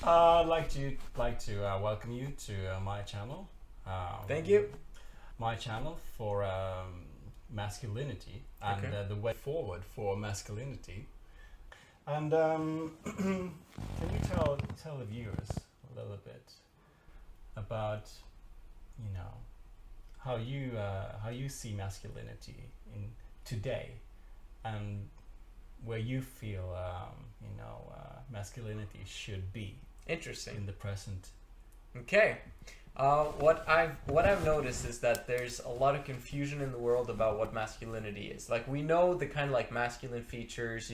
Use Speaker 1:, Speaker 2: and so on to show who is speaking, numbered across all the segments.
Speaker 1: I'd like to welcome you to my channel.
Speaker 2: Thank you.
Speaker 1: My channel for masculinity and
Speaker 2: Okay.
Speaker 1: the way forward for masculinity. And can you tell the viewers a little bit about how you see masculinity in today and where you feel masculinity should be
Speaker 2: Interesting.
Speaker 1: in the present.
Speaker 2: Okay. What I've noticed is that there's a lot of confusion in the world about what masculinity is. Like, we know the kind of like masculine features,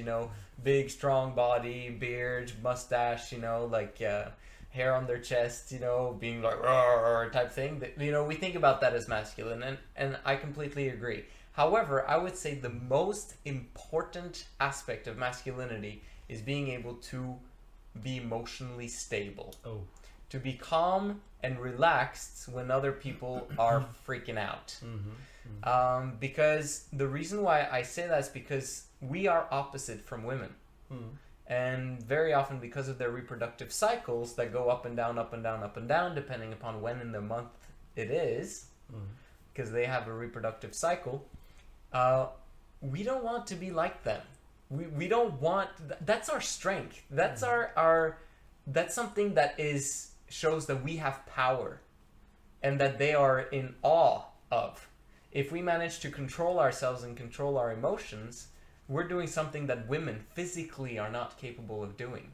Speaker 2: big strong body, beard, mustache, hair on their chest, being like "Roar" type thing. That, we think about that as masculine, and I completely agree. However, I would say the most important aspect of masculinity is being able to be emotionally stable.
Speaker 1: Oh.
Speaker 2: To be calm and relaxed when other people are freaking out. Because the reason why I say that is because we are opposite from women. And very often, because of their reproductive cycles that go up and down, up and down, up and down, depending upon when in the month it is, because they have a reproductive cycle, we don't want to be like them. We don't want... That's our strength. That's our that's something that shows that we have power and that they are in awe of. If we manage to control ourselves and control our emotions, we're doing something that women physically are not capable of doing.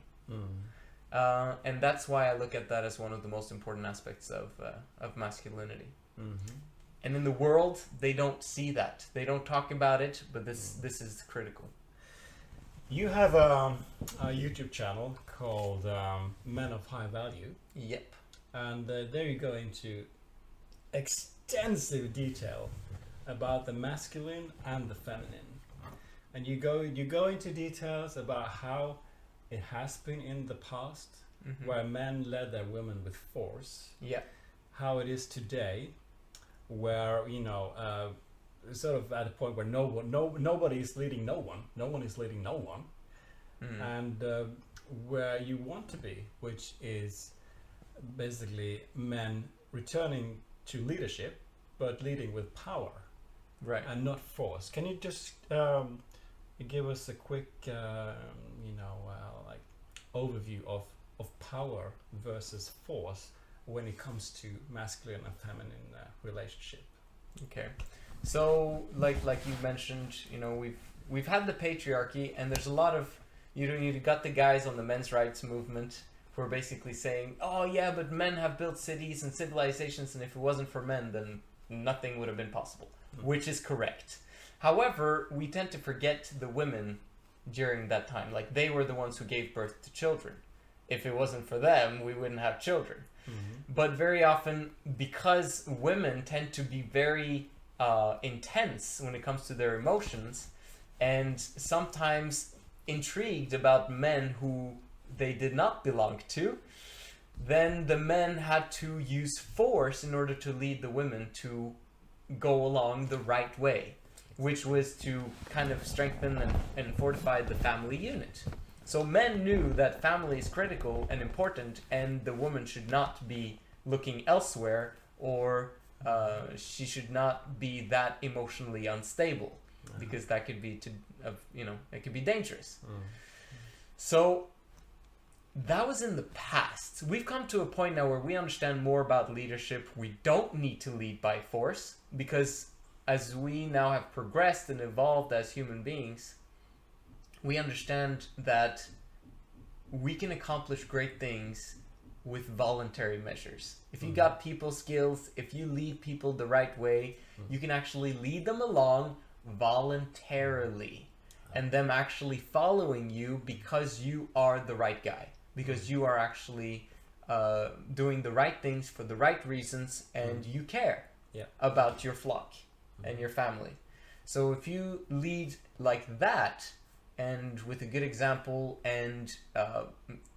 Speaker 2: And that's why I look at that as one of the most important aspects of masculinity. And in the world, they don't see that. They don't talk about it, but this is critical.
Speaker 1: You have a YouTube channel called Men of High Value.
Speaker 2: Yep.
Speaker 1: And there you go into extensive detail about the masculine and the feminine. And you go into details about how it has been in the past, where men led their women with force.
Speaker 2: Yeah.
Speaker 1: How it is today, where sort of at a point where nobody is leading no one. No one is leading no one. And where you want to be, which is basically men returning to leadership, but leading with power,
Speaker 2: Right.
Speaker 1: and not force. Can you just give us a quick, overview of power versus force when it comes to masculine and feminine relationship?
Speaker 2: Okay. So, like you mentioned, we've had the patriarchy, and there's a lot of you got the guys on the men's rights movement who are basically saying, oh yeah, but men have built cities and civilizations, and if it wasn't for men, then nothing would have been possible, which is correct. However, we tend to forget the women during that time. Like, they were the ones who gave birth to children. If it wasn't for them, we wouldn't have children. But very often, because women tend to be very intense when it comes to their emotions, and sometimes intrigued about men who they did not belong to, then the men had to use force in order to lead the women to go along the right way, which was to kind of strengthen and fortify the family unit. So men knew that family is critical and important, and the woman should not be looking elsewhere, or she should not be that emotionally unstable, because that could be it could be dangerous. So that was in the past. We've come to a point now where we understand more about leadership. We don't need to lead by force, because as we now have progressed and evolved as human beings, we understand that we can accomplish great things with voluntary measures. If you got people skills, if you lead people the right way, you can actually lead them along voluntarily, and them actually following you because you are the right guy, because you are actually doing the right things for the right reasons, and you care about your flock and your family. So if you lead like that, and with a good example, and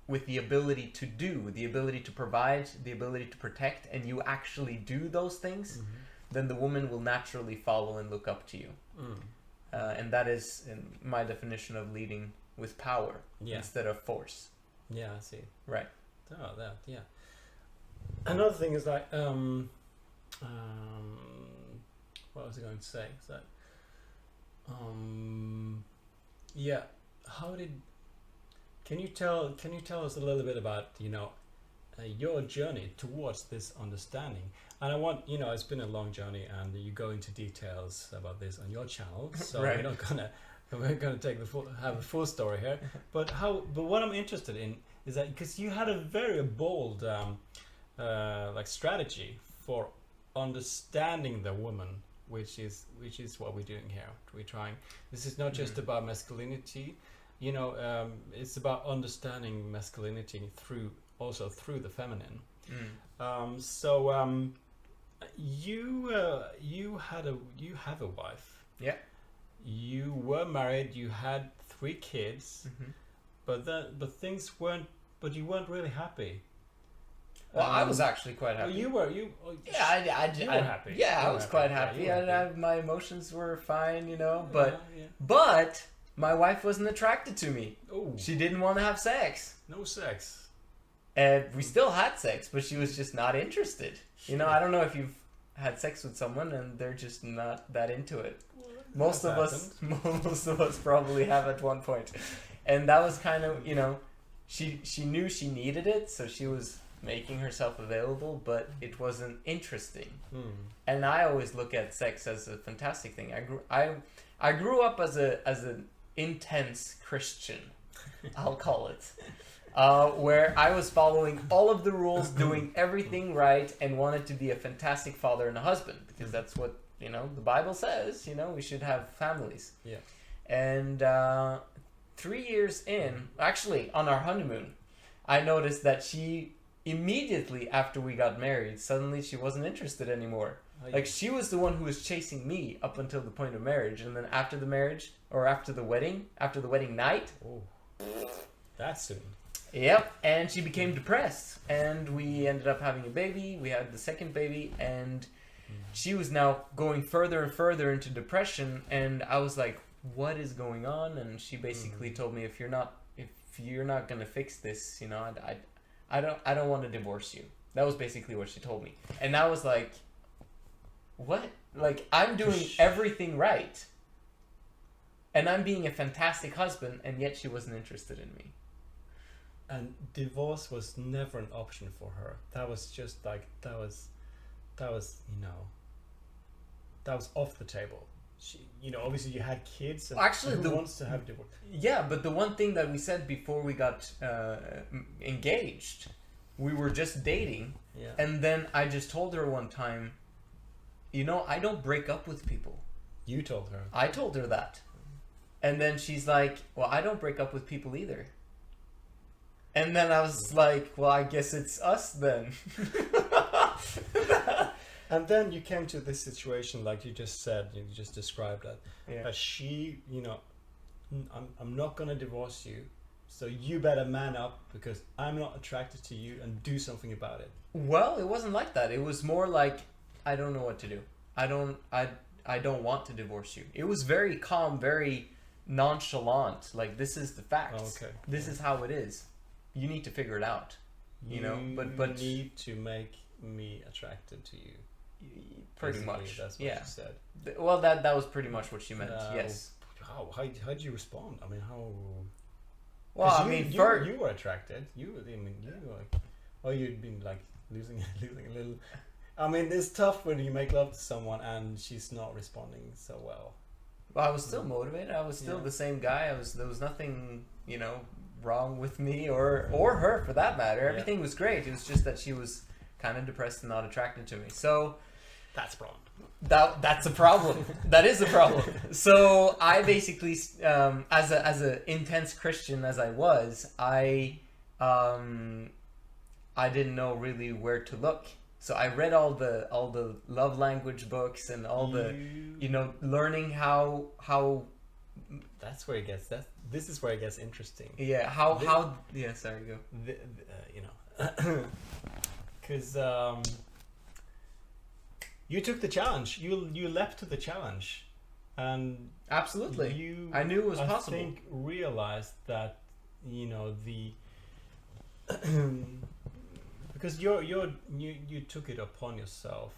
Speaker 2: with the ability to do, the ability to provide, the ability to protect, and you actually do those things, then the woman will naturally follow and look up to you. And that is, in my definition of leading with power instead of force.
Speaker 1: Yeah, I see.
Speaker 2: Right.
Speaker 1: Oh, that, yeah. Another thing is like, what was I going to say? Is that, yeah, how did, can you tell us a little bit about, your journey towards this understanding? And I want, it's been a long journey, and you go into details about this on your channel, so
Speaker 2: Right.
Speaker 1: we're gonna have a full story here. But what I'm interested in is that because you had a very bold like strategy for understanding the woman, which is what we're doing here. We're trying. This is not just about masculinity, it's about understanding masculinity through the feminine. You have a wife.
Speaker 2: Yeah.
Speaker 1: You were married. You had 3 kids, but you weren't really happy.
Speaker 2: Well, I was actually quite happy.
Speaker 1: You were happy.
Speaker 2: Yeah, I was quite happy. My emotions were fine, but my wife wasn't attracted to me.
Speaker 1: Oh,
Speaker 2: She didn't want to have sex.
Speaker 1: no sex.
Speaker 2: And we still had sex, but she was just not interested. I don't know if you've had sex with someone and they're just not that into it. Most of us probably have at one point. And that was kind of, she knew she needed it, so she was making herself available, but it wasn't interesting. And I always look at sex as a fantastic thing. I grew up as an intense Christian, I'll call it. Where I was following all of the rules, doing everything right, and wanted to be a fantastic father and a husband, because that's what, the Bible says, we should have families.
Speaker 1: Yeah.
Speaker 2: And 3 years in, actually on our honeymoon, I noticed that she, immediately after we got married, suddenly she wasn't interested anymore. Like, she was the one who was chasing me up until the point of marriage, and then after the marriage, or after the wedding night.
Speaker 1: Oh, that soon.
Speaker 2: Yep, and she became depressed, and we ended up having a baby. We had the second baby, and she was now going further and further into depression, and I was like, what is going on? And she basically told me, if you're not going to fix this, I don't want to divorce you. That was basically what she told me. And I was like, what? Like, I'm doing everything right, and I'm being a fantastic husband, and yet she wasn't interested in me.
Speaker 1: And divorce was never an option for her. That was just like, that was off the table. She, obviously you had kids. And
Speaker 2: actually,
Speaker 1: who wants to have divorce?
Speaker 2: Yeah, but the one thing that we said before we got engaged, we were just dating.
Speaker 1: Yeah.
Speaker 2: And then I just told her one time, I don't break up with people.
Speaker 1: You told her.
Speaker 2: I told her that. And then she's like, well, I don't break up with people either. And then I was like, well, I guess it's us then.
Speaker 1: And then you came to this situation, like you just said, you just described that.
Speaker 2: Yeah.
Speaker 1: She, I'm not going to divorce you, so you better man up because I'm not attracted to you and do something about it.
Speaker 2: Well, it wasn't like that. It was more like, I don't know what to do. I don't want to divorce you. It was very calm, very nonchalant. Like, this is the facts.
Speaker 1: Okay.
Speaker 2: This is how it is. You need to figure it out. But
Speaker 1: need to make me attracted to you.
Speaker 2: Pretty
Speaker 1: Basically,
Speaker 2: much.
Speaker 1: that's what she said.
Speaker 2: Well, that was pretty much what she meant. Yes.
Speaker 1: How did you respond? I mean, how?
Speaker 2: Well,
Speaker 1: you were attracted. You were like, or you'd been like losing a little. I mean, it's tough when you make love to someone and she's not responding so well.
Speaker 2: Well, I was still motivated. I was still the same guy. There was nothing, wrong with me or her for that matter. Everything was great. It was just that she was kind of depressed and not attracted to me. So
Speaker 1: that's a problem.
Speaker 2: That's a problem. That is a problem. So I basically, as a intense Christian as I was, I didn't know really where to look. So I read all the love language books and all the learning how.
Speaker 1: That's where it gets. This is where it gets interesting.
Speaker 2: Yeah. Yeah. Sorry. Go.
Speaker 1: Because you took the challenge. You leapt to the challenge, and
Speaker 2: absolutely, I knew it was possible.
Speaker 1: I think realized that the because you took it upon yourself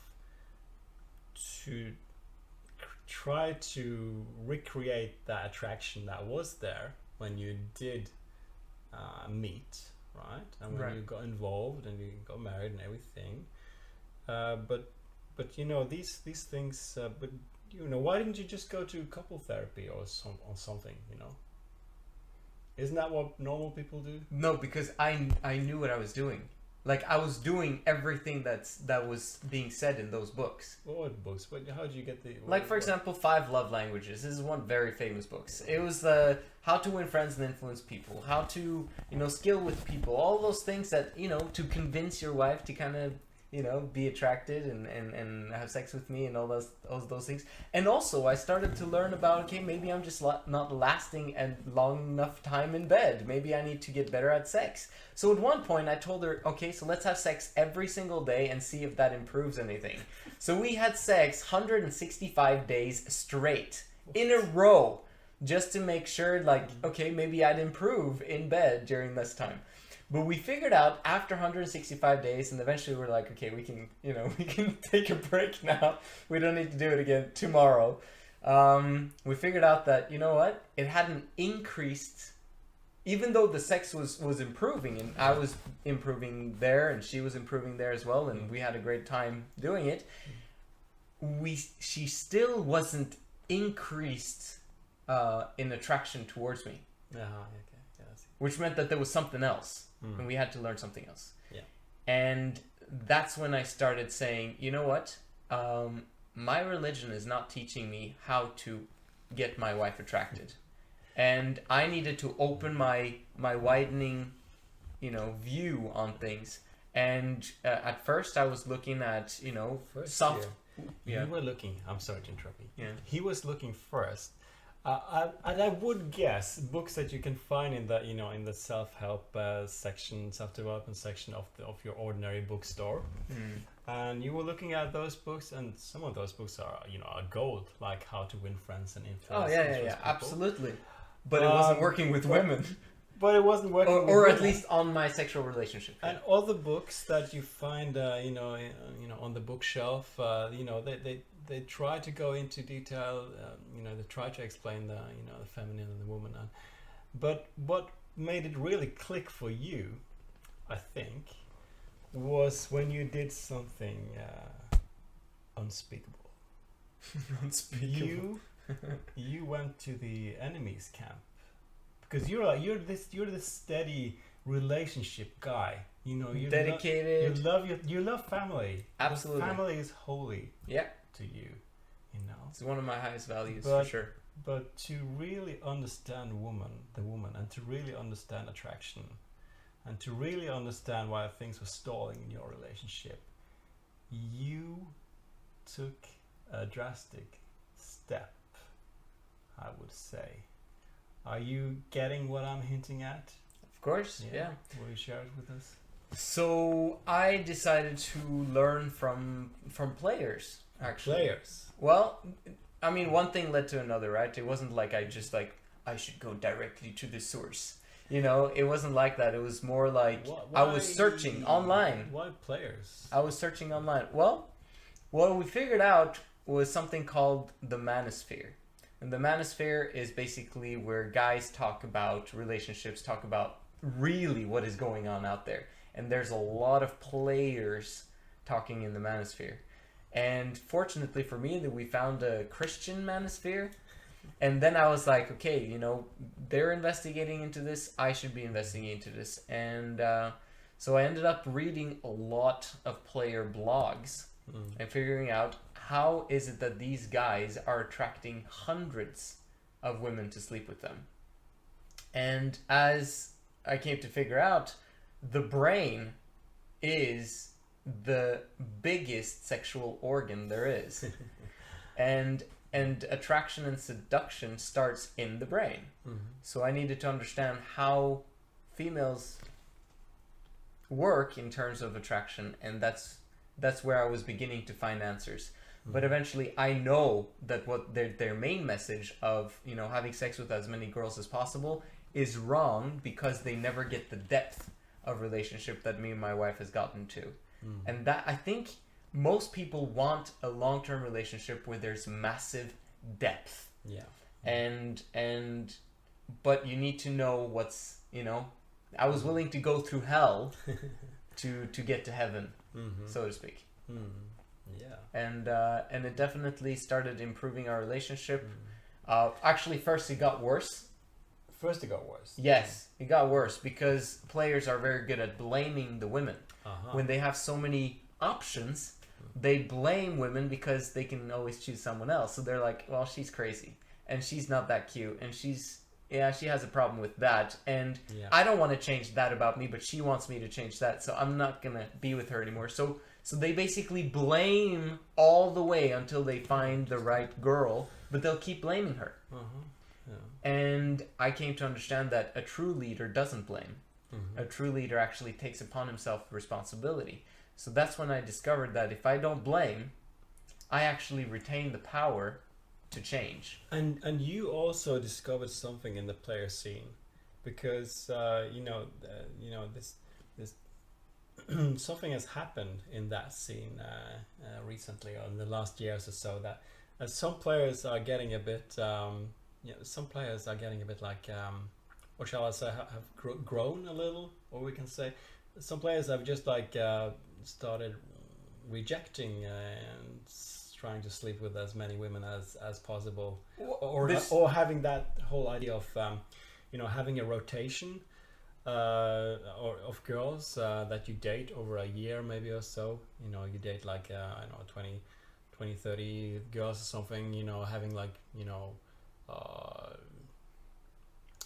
Speaker 1: to try to recreate that attraction that was there when you did meet, right? And when
Speaker 2: Right.
Speaker 1: you got involved and you got married and everything. But you know these things. But you know, why didn't you just go to couple therapy or something? You know, isn't that what normal people do?
Speaker 2: No, because I knew what I was doing. Like I was doing everything that was being said in those books.
Speaker 1: What books? But how did you get the?
Speaker 2: Like for example, 5 Love Languages. This is one very famous book. It was the how to win friends and influence people, how to skill with people, all those things that to convince your wife to kind of be attracted and have sex with me and all those things. And also I started to learn about, okay, maybe I'm just not lasting a long enough time in bed. Maybe I need to get better at sex. So at one point I told her, okay, so let's have sex every single day and see if that improves anything. So we had sex 165 days straight in a row just to make sure, like, okay, maybe I'd improve in bed during this time. But we figured out after 165 days, and eventually we're like, okay, we can take a break now. We don't need to do it again tomorrow. We figured out that, you know what? It hadn't increased, even though the sex was improving, and I was improving there, and she was improving there as well, and we had a great time doing it. She still wasn't increased in attraction towards me.
Speaker 1: Okay. Yeah,
Speaker 2: which meant that there was something else. And we had to learn something else.
Speaker 1: Yeah.
Speaker 2: And that's when I started saying, you know what? My religion is not teaching me how to get my wife attracted. And I needed to open my widening, view on things. And at first I was looking at, soft...
Speaker 1: Yeah. You were looking... I'm sorry to interrupt you.
Speaker 2: Yeah.
Speaker 1: He was looking first. And I would guess books that you can find in the in the self-help section, self-development section of your ordinary bookstore, and you were looking at those books, and some of those books are are gold, like How to Win Friends and Influence.
Speaker 2: Oh yeah, absolutely. But it wasn't working with women.
Speaker 1: But it wasn't working,
Speaker 2: or at least on my sexual relationship.
Speaker 1: And all the books that you find, on the bookshelf, they try to go into detail. They try to explain the feminine and the woman. But what made it really click for you, I think, was when you did something unspeakable.
Speaker 2: Unspeakable.
Speaker 1: You went to the enemy's camp. Because you're this steady relationship guy, you're
Speaker 2: dedicated.
Speaker 1: You love family.
Speaker 2: Absolutely,
Speaker 1: the family is holy.
Speaker 2: Yeah,
Speaker 1: to you,
Speaker 2: it's one of my highest values for sure.
Speaker 1: But to really understand the woman, and to really understand attraction, and to really understand why things were stalling in your relationship, you took a drastic step, I would say. Are you getting what I'm hinting at?
Speaker 2: Of course, yeah.
Speaker 1: Will you share it with us?
Speaker 2: So I decided to learn from players, actually.
Speaker 1: Players?
Speaker 2: Well, I mean, one thing led to another, right? It wasn't like I should go directly to the source. It wasn't like that. It was more like I was searching online.
Speaker 1: Why players?
Speaker 2: I was searching online. Well, what we figured out was something called the manosphere. And the manosphere is basically where guys talk about relationships, talk about really what is going on out there. And there's a lot of players talking in the manosphere. And fortunately for me, that we found a Christian manosphere. And then I was like, okay, they're investigating into this. I should be investigating into this. And so I ended up reading a lot of player blogs and figuring out, how is it that these guys are attracting hundreds of women to sleep with them? And as I came to figure out, the brain is the biggest sexual organ there is. and attraction and seduction starts in the brain. So I needed to understand how females work in terms of attraction, and that's where I was beginning to find answers. But eventually I know that what their main message of, having sex with as many girls as possible is wrong, because they never get the depth of relationship that me and my wife has gotten to. And that, I think most people want a long-term relationship where there's massive depth.
Speaker 1: Yeah.
Speaker 2: But you need to know what's, I was willing to go through hell to get to heaven, so to speak.
Speaker 1: Yeah.
Speaker 2: And it definitely started improving our relationship. Actually, first it got worse.
Speaker 1: First it got worse.
Speaker 2: Yes, it got worse because players are very good at blaming the women. When they have so many options, they blame women because they can always choose someone else. So they're like, well, she's crazy and she's not that cute and she has a problem with that, and I don't want to change that about me, but she wants me to change that, so I'm not gonna be with her anymore. So they basically blame all the way until they find the right girl, but they'll keep blaming her. And I came to understand that a true leader doesn't blame. A true leader actually takes upon himself responsibility. So that's when I discovered that if I don't blame, I actually retain the power to change.
Speaker 1: And you also discovered something in the player scene, because this something has happened in that scene recently, or in the last years or so, that some players are getting a bit like what shall I say, have grown a little, or we can say some players have just like started rejecting and trying to sleep with as many women as possible, or having that whole idea of having a rotation or of girls that you date over a year maybe or so. You date like 20 30 girls or something, having like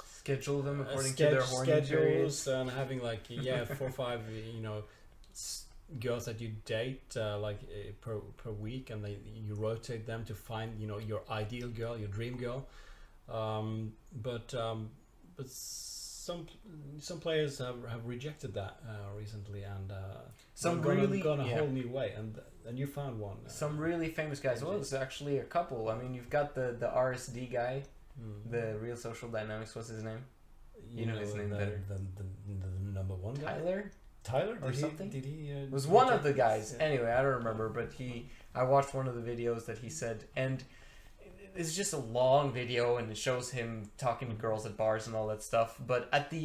Speaker 2: schedule them according to their horny
Speaker 1: schedules
Speaker 2: periods.
Speaker 1: And having like 4 or 5 girls that you date per week, and you rotate them to find your ideal girl, your dream girl. But some players have rejected that recently, and
Speaker 2: some
Speaker 1: gone
Speaker 2: really
Speaker 1: a whole new way, and you found one.
Speaker 2: Some really famous guys. Well, it's actually a couple. I mean, you've got the RSD guy, the Real Social Dynamics. What's his name? You know his name better.
Speaker 1: The number one guy? Tyler
Speaker 2: or something?
Speaker 1: Did he?
Speaker 2: It was one of the guys. Yeah. Anyway, I don't remember, but I watched one of the videos that he said, and it's just a long video, and it shows him talking to girls at bars and all that stuff. But at the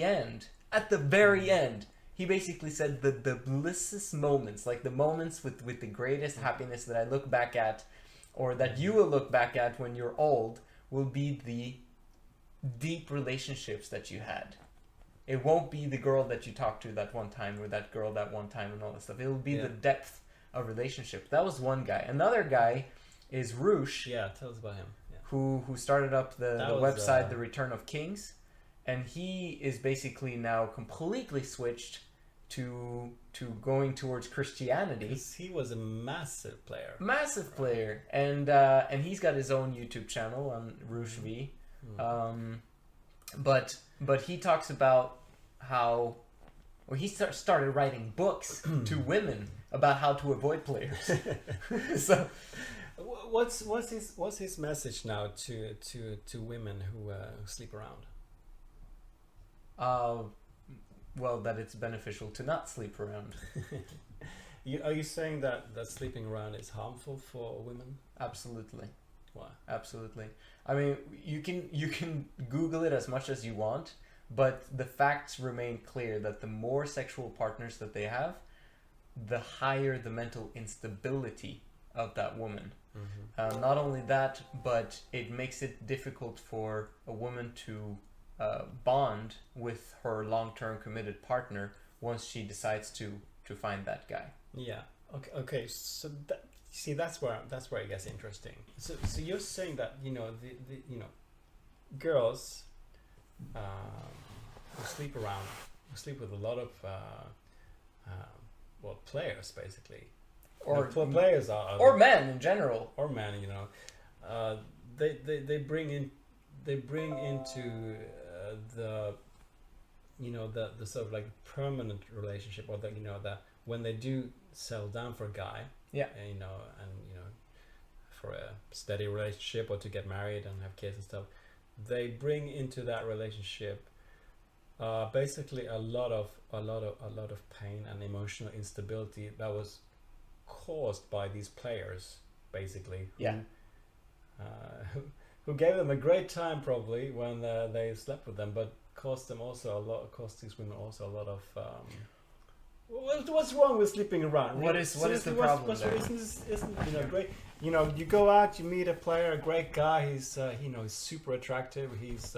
Speaker 2: very end, he basically said the blissest moments, like the moments with the greatest happiness that I look back at, or that you will look back at when you're old, will be the deep relationships that you had. It won't be the girl that you talked to that one time, or that girl that one time, and all that stuff. It will be the depth of relationship. That was one guy. Another guy is Roosh.
Speaker 1: Yeah, tell us about him. Yeah.
Speaker 2: Who started up the website The Return of Kings, and he is basically now completely switched to going towards Christianity.
Speaker 1: Because he was a massive player.
Speaker 2: And he's got his own YouTube channel on Roosh V. But he talks about how he started writing books to women about how to avoid players. So,
Speaker 1: what's his message now to women who sleep around?
Speaker 2: Well, that it's beneficial to not sleep around.
Speaker 1: Are you saying that sleeping around is harmful for women?
Speaker 2: Absolutely.
Speaker 1: Why?
Speaker 2: Absolutely. I mean, you can Google it as much as you want, but the facts remain clear that the more sexual partners that they have, the higher the mental instability of that woman. Not only that, but it makes it difficult for a woman to bond with her long-term committed partner once she decides to find that guy.
Speaker 1: Yeah. Okay. So that's where it gets interesting. So you're saying that the girls who sleep with a lot of players basically, or players
Speaker 2: or men in general,
Speaker 1: or men. They bring into the sort of like permanent relationship, or that when they do settle down for a guy, for a steady relationship, or to get married and have kids and stuff, they bring into that relationship basically a lot of pain and emotional instability that was caused by these players, basically.
Speaker 2: Yeah.
Speaker 1: Who gave them a great time probably when they slept with them, but cost these women also a lot of. What's wrong with sleeping around?
Speaker 2: What is the problem there?
Speaker 1: Isn't great? You go out, you meet a player, a great guy. He's he's super attractive. He's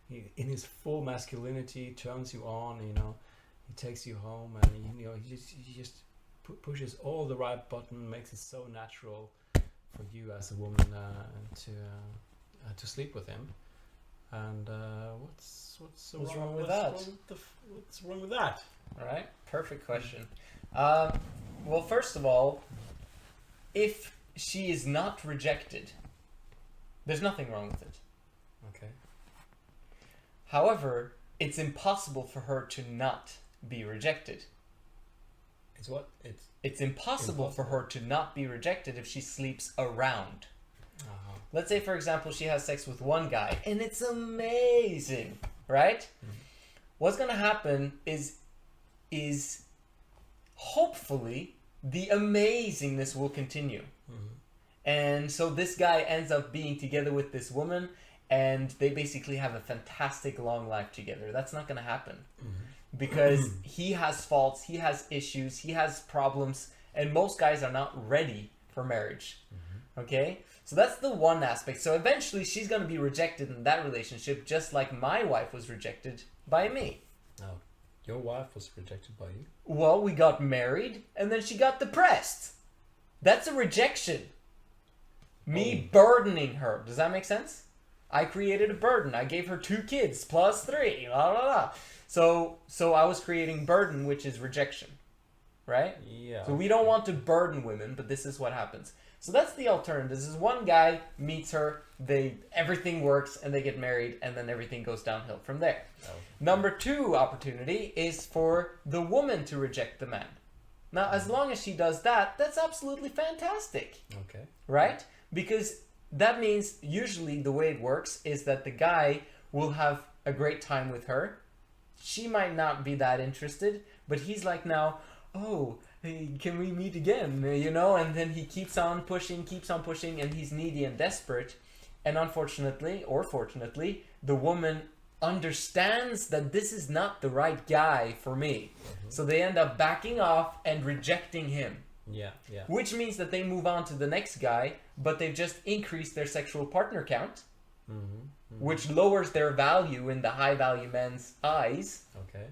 Speaker 1: he, in his full masculinity, turns you on. He takes you home, and he just pushes all the right button, makes it so natural for you as a woman to sleep with him. And what's
Speaker 2: wrong with that?
Speaker 1: What's wrong with that?
Speaker 2: All right, perfect question. Well, first of all, if she is not rejected, there's nothing wrong with it.
Speaker 1: Okay.
Speaker 2: However, it's impossible for her to not be rejected.
Speaker 1: It's what?
Speaker 2: It's impossible for her to not be rejected if she sleeps around.
Speaker 1: Uh-huh.
Speaker 2: Let's say, for example, she has sex with one guy, and it's amazing, right? Mm-hmm. What's going to happen is hopefully the amazingness will continue. Mm-hmm. And so this guy ends up being together with this woman, and they basically have a fantastic long life together. That's not going to happen. Mm-hmm. Because he has faults, he has issues, he has problems, and most guys are not ready for marriage. Mm-hmm. Okay? So that's the one aspect. So eventually she's going to be rejected in that relationship, just like my wife was rejected by me.
Speaker 1: Oh, your wife was rejected by you?
Speaker 2: Well, we got married, and then she got depressed. That's a rejection. Me burdening her. Does that make sense? I created a burden. I gave her 2 kids plus 3. Blah, blah, blah. So I was creating burden, which is rejection. Right?
Speaker 1: Yeah.
Speaker 2: So we don't want to burden women, but this is what happens. So that's the alternative. This is one guy meets her, everything works, and they get married, and then everything goes downhill from there.
Speaker 1: Oh.
Speaker 2: Number 2 opportunity is for the woman to reject the man. Now, as long as she does that, that's absolutely fantastic.
Speaker 1: Okay.
Speaker 2: Right? Because that means usually the way it works is that the guy will have a great time with her. She might not be that interested, but he's like now, oh, hey, can we meet again? And then he keeps on pushing, and he's needy and desperate. And unfortunately, or fortunately, the woman understands that this is not the right guy for me. Mm-hmm. So they end up backing off and rejecting him.
Speaker 1: Yeah.
Speaker 2: Which means that they move on to the next guy, but they've just increased their sexual partner count, which lowers their value in the high value men's eyes.
Speaker 1: Okay.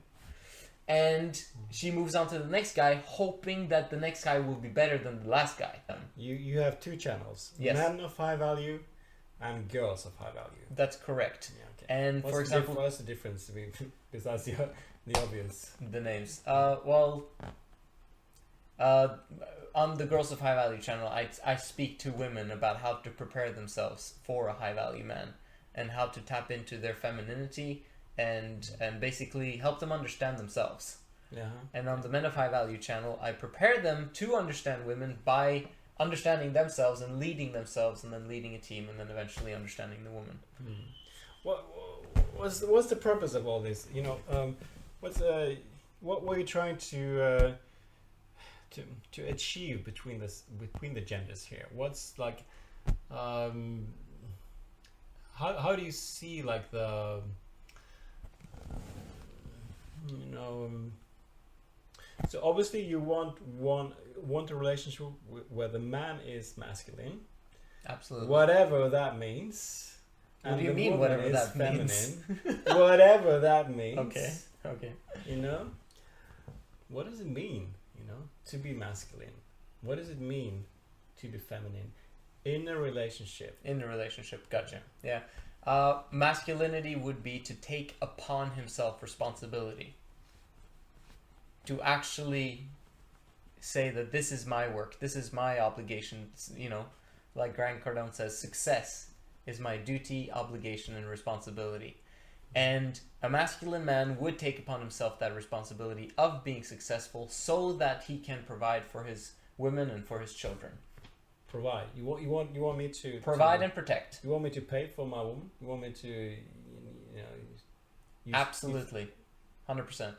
Speaker 2: And she moves on to the next guy, hoping that the next guy will be better than the last guy.
Speaker 1: You have 2 channels.
Speaker 2: Yes.
Speaker 1: Men of high value and girls of high value.
Speaker 2: That's correct.
Speaker 1: Yeah, okay.
Speaker 2: And for example,
Speaker 1: what's the difference besides the obvious?
Speaker 2: The names. On the Girls of High Value channel, I speak to women about how to prepare themselves for a high value man and how to tap into their femininity and basically help them understand themselves.
Speaker 1: Yeah.
Speaker 2: And on the Men of High Value channel, I prepare them to understand women by understanding themselves and leading themselves, and then leading a team, and then eventually understanding the woman.
Speaker 1: What's the purpose of all this? What were you trying to achieve between the genders here? What's like, how do you see like the so obviously you want a relationship where the man is masculine,
Speaker 2: absolutely,
Speaker 1: whatever that means.
Speaker 2: What do you mean whatever that means?
Speaker 1: Whatever that means.
Speaker 2: Okay.
Speaker 1: What does it mean, to be masculine? What does it mean to be feminine in a relationship?
Speaker 2: Gotcha. Yeah. Masculinity would be to take upon himself responsibility. To actually say that this is my work, this is my obligation. Like Grant Cardone says, success is my duty, obligation, and responsibility. And a masculine man would take upon himself that responsibility of being successful so that he can provide for his women and for his children.
Speaker 1: Provide. You want me to
Speaker 2: provide and protect.
Speaker 1: You want me to pay for my woman? You want me to
Speaker 2: Absolutely. 100%.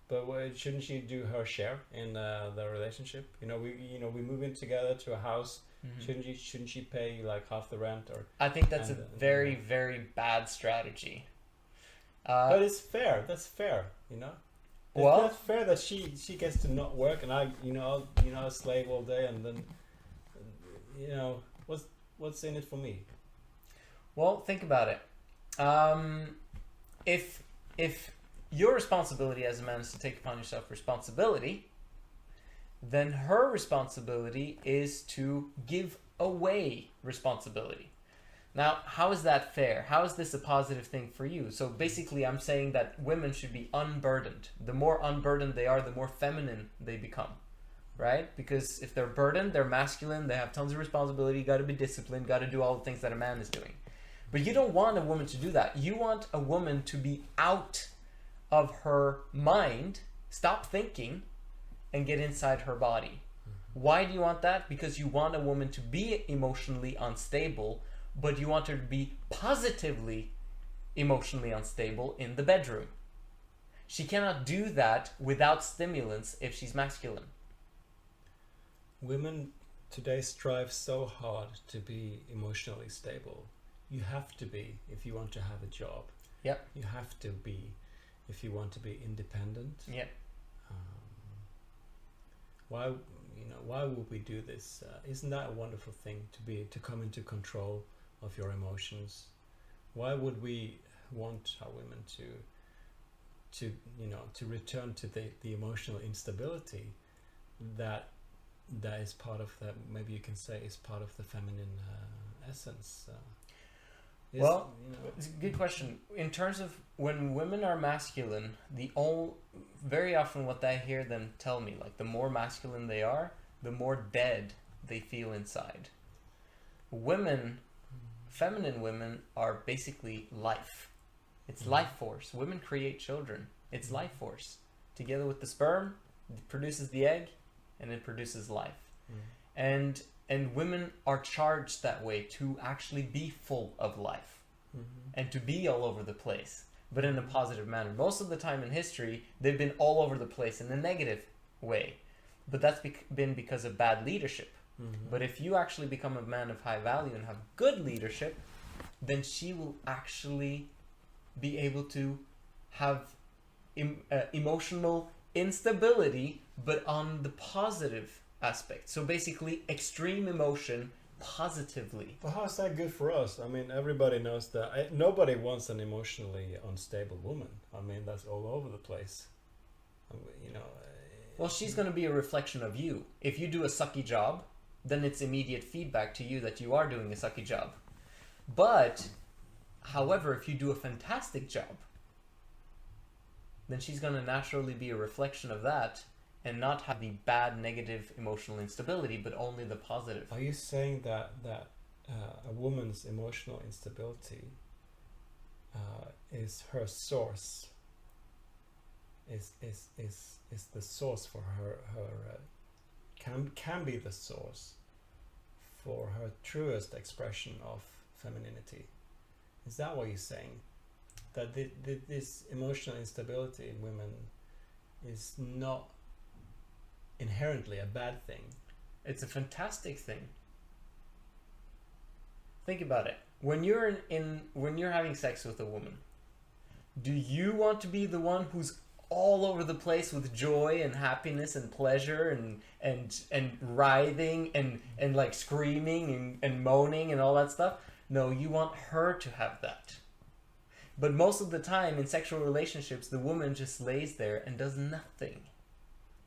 Speaker 1: But shouldn't she do her share in the relationship? We move in together to a house.
Speaker 2: Mm-hmm.
Speaker 1: Shouldn't she pay like half the rent? Or
Speaker 2: I think that's a very, very bad strategy.
Speaker 1: But it's fair. That's fair.
Speaker 2: Well,
Speaker 1: that's fair that she gets to not work and I slave all day and then what's in it for me?
Speaker 2: Well, think about it. If your responsibility as a man is to take upon yourself responsibility, then her responsibility is to give away responsibility. Now, how is that fair? How is this a positive thing for you? So basically, I'm saying that women should be unburdened. The more unburdened they are, the more feminine they become, right? Because if they're burdened, they're masculine, they have tons of responsibility, got to be disciplined, got to do all the things that a man is doing. But you don't want a woman to do that. You want a woman to be out of her mind, stop thinking, and get inside her body. Why do you want that? Because you want a woman to be emotionally unstable, but you want her to be positively emotionally unstable in the bedroom. She cannot do that without stimulants if she's masculine.
Speaker 1: Women today strive so hard to be emotionally stable. You have to be if you want to have a job.
Speaker 2: Yep.
Speaker 1: You have to be if you want to be independent.
Speaker 2: Yep.
Speaker 1: Why would we do this? Isn't that a wonderful thing to come into control of your emotions? Why would we want our women to return to the emotional instability that is part of the, maybe you can say, is part of the feminine essence?
Speaker 2: It's a good question. In terms of when women are masculine, very often what I hear them tell me, like the more masculine they are, the more dead they feel inside. Feminine women are basically life. It's life force. Women create children. It's life force. Together with the sperm, it produces the egg, and it produces life. And women are charged that way to actually be full of life and to be all over the place, but in a positive manner. Most of the time in history, they've been all over the place in a negative way, but that's been because of bad leadership. But if you actually become a man of high value and have good leadership, then she will actually be able to have emotional instability, but on the positive aspect. So basically, extreme emotion positively.
Speaker 1: But how is that good for us? I mean, everybody knows that nobody wants an emotionally unstable woman. I mean, that's all over the place.
Speaker 2: Well, she's going to be a reflection of you. If you do a sucky job, then it's immediate feedback to you that you are doing a sucky job. But, however, if you do a fantastic job, then she's going to naturally be a reflection of that and not have the bad, negative emotional instability, but only the positive.
Speaker 1: Are you saying that a woman's emotional instability is her source? Is the source for her can be the source for her truest expression of femininity? Is that what you're saying? That this emotional instability in women is not inherently a bad thing?
Speaker 2: It's a fantastic thing. Think about it. When you're when you're having sex with a woman, do you want to be the one who's all over the place with joy and happiness and pleasure and writhing and like screaming and moaning and all that stuff? No, you want her to have that. But most of the time in sexual relationships, the woman just lays there and does nothing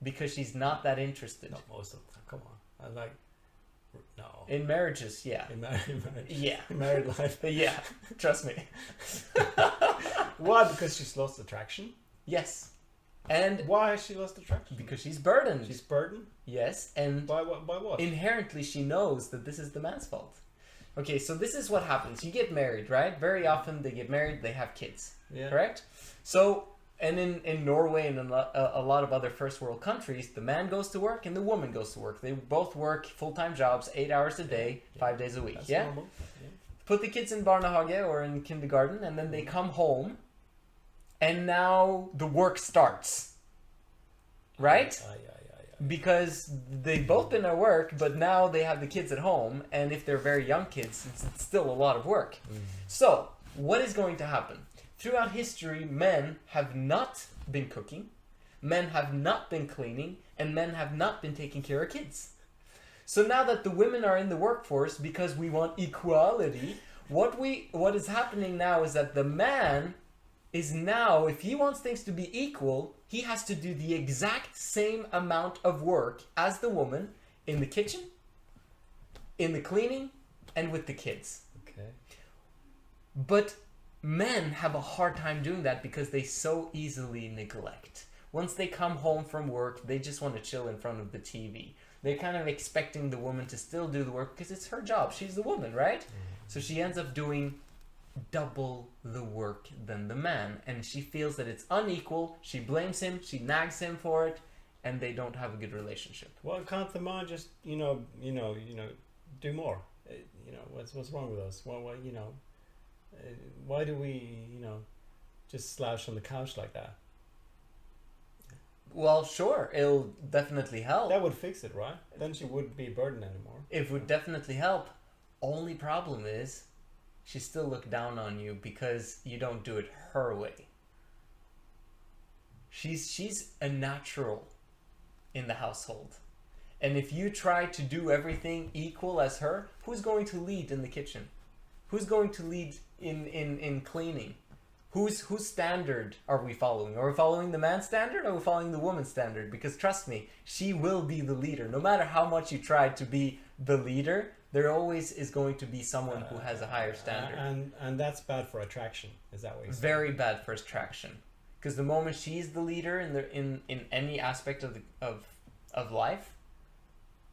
Speaker 2: because she's not that interested.
Speaker 1: Not most of the time. Come on. No.
Speaker 2: In marriages, yeah.
Speaker 1: In marriage.
Speaker 2: Yeah.
Speaker 1: In married life.
Speaker 2: Yeah. Trust me.
Speaker 1: Why? Because she's lost attraction?
Speaker 2: Yes. And
Speaker 1: why has she lost attraction?
Speaker 2: Because she's burdened.
Speaker 1: She's burdened?
Speaker 2: Yes. And
Speaker 1: by what?
Speaker 2: Inherently, she knows that this is the man's fault. Okay, so this is what happens. You get married, right? Very often they get married, they have kids.
Speaker 1: Yeah.
Speaker 2: Correct? So, and in Norway and in a lot of other first world countries, the man goes to work and the woman goes to work. They both work full-time jobs, 8 hours a day, 5 days a week.
Speaker 1: That's
Speaker 2: yeah?
Speaker 1: Normal. Yeah.
Speaker 2: Put the kids in barnehage or in kindergarten, and then they come home and now the work starts, right? Because they've both been at work, but now they have the kids at home, and if they're very young kids, it's still a lot of work. So, what is going to happen? Throughout history, men have not been cooking, men have not been cleaning, and men have not been taking care of kids. So now that the women are in the workforce, because we want equality, what is happening now is that the man is now, if he wants things to be equal, he has to do the exact same amount of work as the woman in the kitchen, in the cleaning, and with the kids.
Speaker 1: Okay.
Speaker 2: But men have a hard time doing that because they so easily neglect. Once they come home from work, they just want to chill in front of the TV. They're kind of expecting the woman to still do the work because it's her job. She's the woman, right? So she ends up doing double the work than the man, and she feels that it's unequal. She blames him, she nags him for it, and they don't have a good relationship.
Speaker 1: Well, can't the man just do more? What's wrong with us? Why do we just slouch on the couch like that?
Speaker 2: Well, sure, it'll definitely help.
Speaker 1: That would fix it, right? Then she wouldn't be a burden anymore.
Speaker 2: It would definitely help. Only problem is, she still look down on you because you don't do it her way. She's a natural in the household. And if you try to do everything equal as her, who's going to lead in the kitchen? Who's going to lead in cleaning? Whose standard are we following? Are we following the man's standard or are we following the woman's standard? Because trust me, she will be the leader. No matter how much you try to be the leader, there always is going to be someone who has a higher standard.
Speaker 1: And that's bad for attraction. Is that what you're saying?
Speaker 2: Very bad for attraction. Because the moment she's the leader in any aspect of life,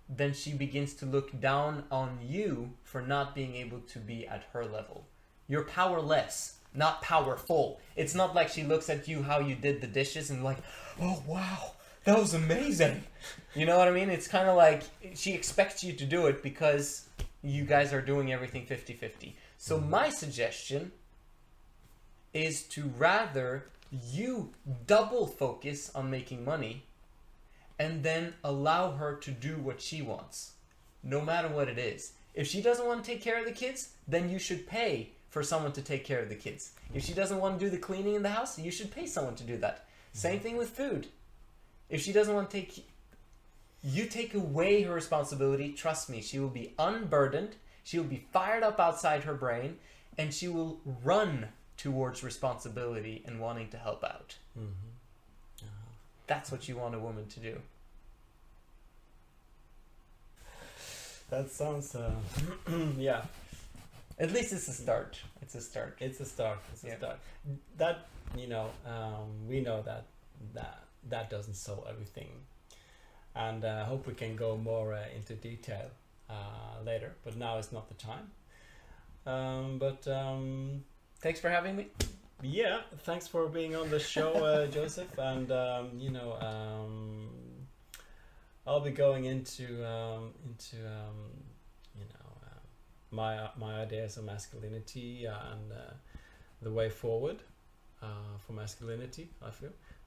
Speaker 2: then she begins to look down on you for not being able to be at her level. You're powerless, not powerful. It's not like she looks at you how you did the dishes and like, oh wow, that was amazing. You know what I mean? It's kind of like she expects you to do it because you guys are doing everything 50-50. So my suggestion is to rather you double focus on making money and then allow her to do what she wants, no matter what it is. If she doesn't want to take care of the kids, then you should pay for someone to take care of the kids. If she doesn't want to do the cleaning in the house, you should pay someone to do that. Same thing with food. If she doesn't want to you take away her responsibility, trust me, she will be unburdened, she will be fired up outside her brain, and she will run towards responsibility and wanting to help out. That's what you want a woman to do.
Speaker 1: That sounds, yeah.
Speaker 2: At least it's a start. It's a start.
Speaker 1: It's a start. That, we know that doesn't solve everything. And I hope we can go more into detail later. But now is not the time.
Speaker 2: Thanks for having me.
Speaker 1: Yeah, thanks for being on the show, Joseph. And I'll be going into my ideas on masculinity and the way forward for masculinity.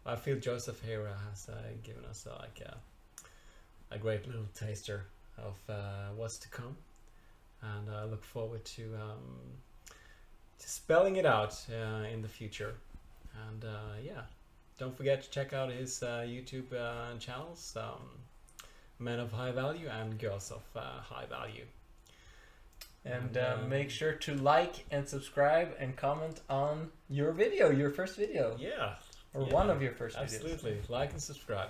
Speaker 1: I feel Joseph here has given us a great little taster of what's to come, and I look forward to spelling it out in the future. And don't forget to check out his YouTube channels, Men of High Value and Girls of High Value.
Speaker 2: And make sure to like and subscribe and comment on your first video.
Speaker 1: Yeah.
Speaker 2: Or one of your first videos.
Speaker 1: Absolutely. Like and subscribe.